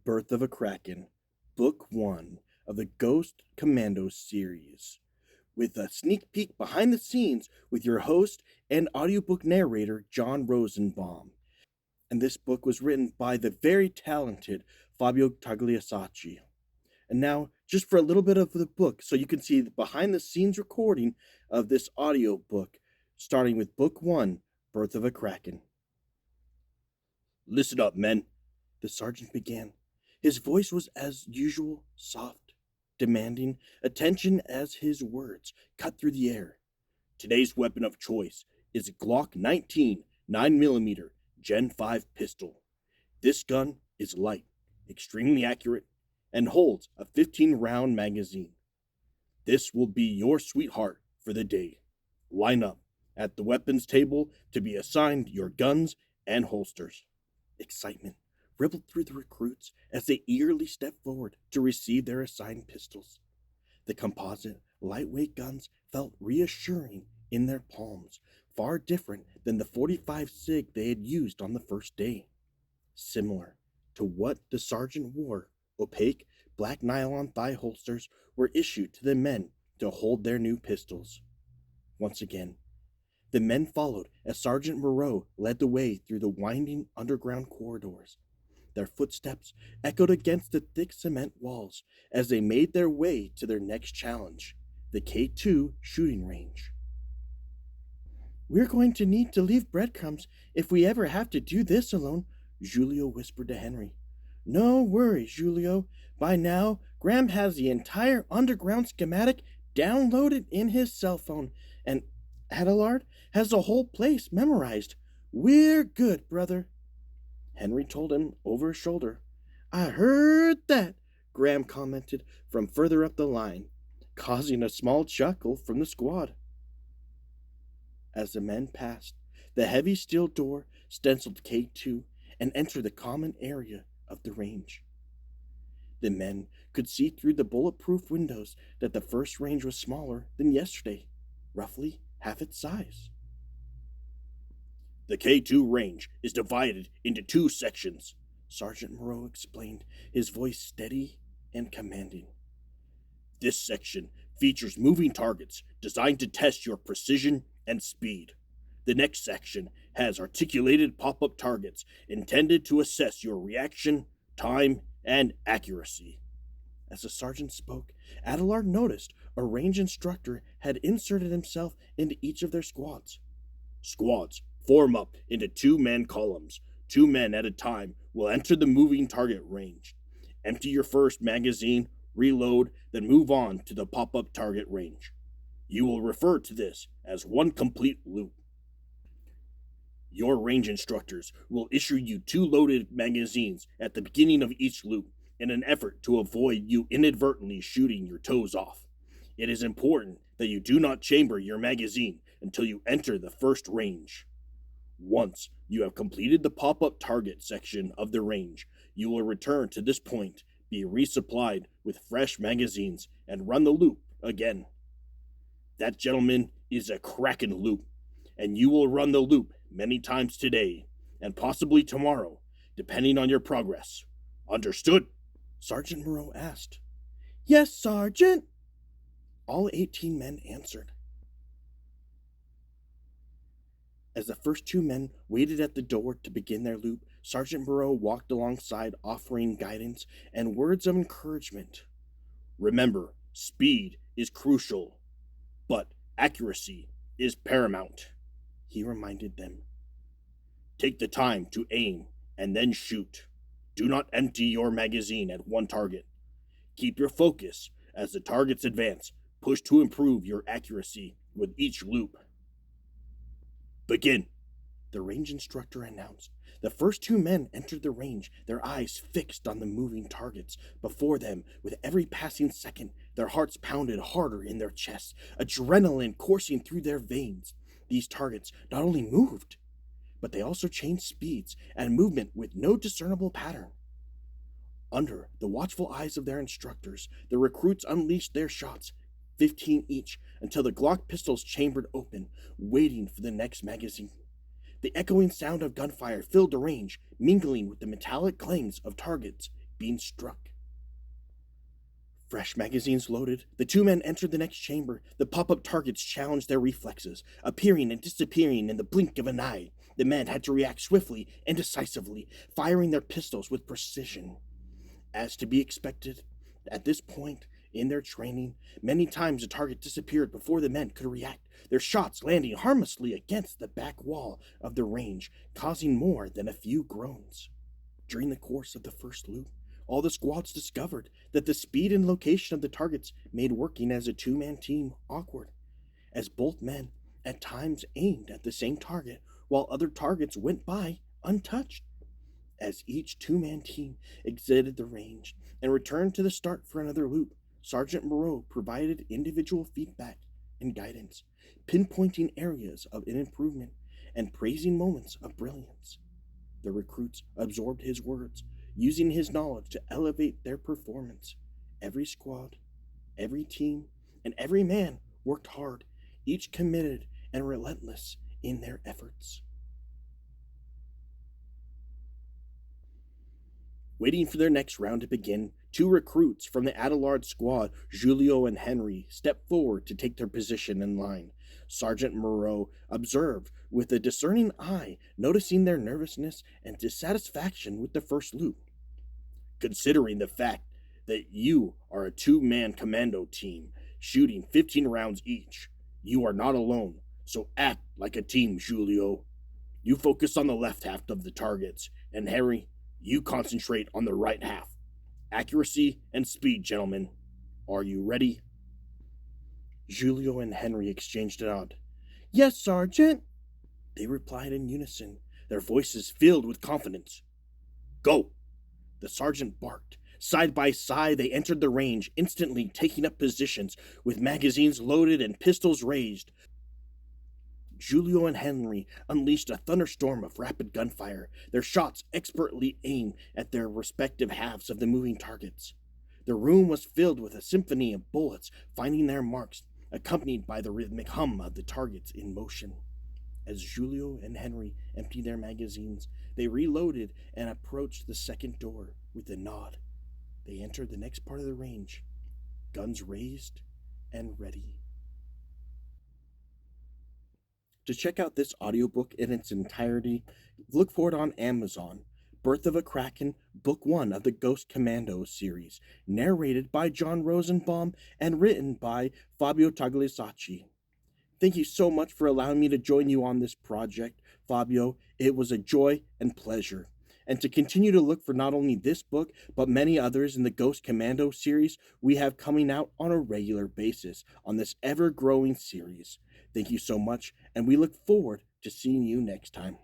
Birth of a Kraken, Book 1 of the Ghost Commandos series, with a sneak peek behind the scenes with your host and audiobook narrator, John Rosenbaum. And this book was written by the very talented Fabio Tagliasacchi. And now, just for a little bit of the book, so you can see the behind the scenes recording of this audiobook, starting with Book 1, Birth of a Kraken. "Listen up, men," the sergeant began. His voice was as usual soft, demanding attention as his words cut through the air. "Today's weapon of choice is a Glock 19 9mm Gen 5 pistol. This gun is light, extremely accurate, and holds a 15-round magazine. This will be your sweetheart for the day. Line up at the weapons table to be assigned your guns and holsters." Excitement rippled through the recruits as they eagerly stepped forward to receive their assigned pistols. The composite, lightweight guns felt reassuring in their palms, far different than the .45 SIG they had used on the first day. Similar to what the sergeant wore, opaque black nylon thigh holsters were issued to the men to hold their new pistols. Once again, the men followed as Sergeant Moreau led the way through the winding underground corridors. Their footsteps echoed against the thick cement walls as they made their way to their next challenge, the K2 shooting range. "We're going to need to leave breadcrumbs if we ever have to do this alone," Julio whispered to Henry. "No worries, Julio. By now, Graham has the entire underground schematic downloaded in his cell phone, and Adélard has the whole place memorized. We're good, brother," Henry told him over his shoulder. "I heard that," Graham commented from further up the line, causing a small chuckle from the squad. As the men passed the heavy steel door stenciled K2 and entered the common area of the range, the men could see through the bulletproof windows that the first range was smaller than yesterday, roughly half its size. "The K2 range is divided into 2 sections," Sergeant Moreau explained, his voice steady and commanding. "This section features moving targets designed to test your precision and speed. The next section has articulated pop-up targets intended to assess your reaction, time, and accuracy." As the sergeant spoke, Adélard noticed a range instructor had inserted himself into each of their squads. "Squads form up into 2-man columns. 2 men at a time will enter the moving target range. Empty your first magazine, reload, then move on to the pop-up target range. You will refer to this as one complete loop. Your range instructors will issue you 2 loaded magazines at the beginning of each loop in an effort to avoid you inadvertently shooting your toes off. It is important that you do not chamber your magazine until you enter the first range. Once you have completed the pop-up target section of the range, you will return to this point, be resupplied with fresh magazines, and run the loop again. That, gentlemen, is a Kraken loop, and you will run the loop many times today, and possibly tomorrow, depending on your progress. Understood?" Sergeant Moreau asked. "Yes, Sergeant," all 18 men answered. As the first 2 men waited at the door to begin their loop, Sergeant Moreau walked alongside, offering guidance and words of encouragement. "Remember, speed is crucial, but accuracy is paramount," he reminded them. "Take the time to aim and then shoot. Do not empty your magazine at one target. Keep your focus as the targets advance. Push to improve your accuracy with each loop." "Begin," the range instructor announced. The first 2 men entered the range, their eyes fixed on the moving targets before them. With every passing second, their hearts pounded harder in their chests, adrenaline coursing through their veins. These targets not only moved, but they also changed speeds and movement with no discernible pattern. Under the watchful eyes of their instructors, the recruits unleashed their shots, 15 each, until the Glock pistols chambered open, waiting for the next magazine. The echoing sound of gunfire filled the range, mingling with the metallic clangs of targets being struck. Fresh magazines loaded, the two men entered the next chamber. The pop-up targets challenged their reflexes, appearing and disappearing in the blink of an eye. The men had to react swiftly and decisively, firing their pistols with precision. As to be expected, at this point in their training, many times a target disappeared before the men could react, their shots landing harmlessly against the back wall of the range, causing more than a few groans. During the course of the first loop, all the squads discovered that the speed and location of the targets made working as a two-man team awkward, as both men at times aimed at the same target while other targets went by untouched. As each two-man team exited the range and returned to the start for another loop, Sergeant Moreau provided individual feedback and guidance, pinpointing areas of improvement and praising moments of brilliance. The recruits absorbed his words, using his knowledge to elevate their performance. Every squad, every team, and every man worked hard, each committed and relentless in their efforts. Waiting for their next round to begin, two recruits from the Adélard squad, Julio and Henry, stepped forward to take their position in line. Sergeant Moreau observed with a discerning eye, noticing their nervousness and dissatisfaction with the first loop. Considering the fact that you are a two-man commando team, shooting 15 rounds each, you are not alone, so act like a team, Julio. You focus on the left half of the targets, and Henry, you concentrate on the right half. Accuracy and speed, gentlemen. Are you ready? Julio and Henry exchanged a nod. Yes, Sergeant, they replied in unison, their voices filled with confidence. Go! The sergeant barked. Side by side, they entered the range, instantly taking up positions with magazines loaded and pistols raised. Julio and Henry unleashed a thunderstorm of rapid gunfire, their shots expertly aimed at their respective halves of the moving targets. The room was filled with a symphony of bullets finding their marks, accompanied by the rhythmic hum of the targets in motion. As Julio and Henry emptied their magazines, they reloaded and approached the second door with a nod. They entered the next part of the range, guns raised and ready. To check out this audiobook in its entirety, look for it on Amazon. Birth of a Kraken, Book 1 of the Ghost Commandos series, narrated by John Rosenbaum and written by Fabio Tagliasacchi. Thank you so much for allowing me to join you on this project, Fabio. It was a joy and pleasure. And to continue to look for not only this book, but many others in the Ghost Commando series we have coming out on a regular basis on this ever-growing series. Thank you so much, and we look forward to seeing you next time.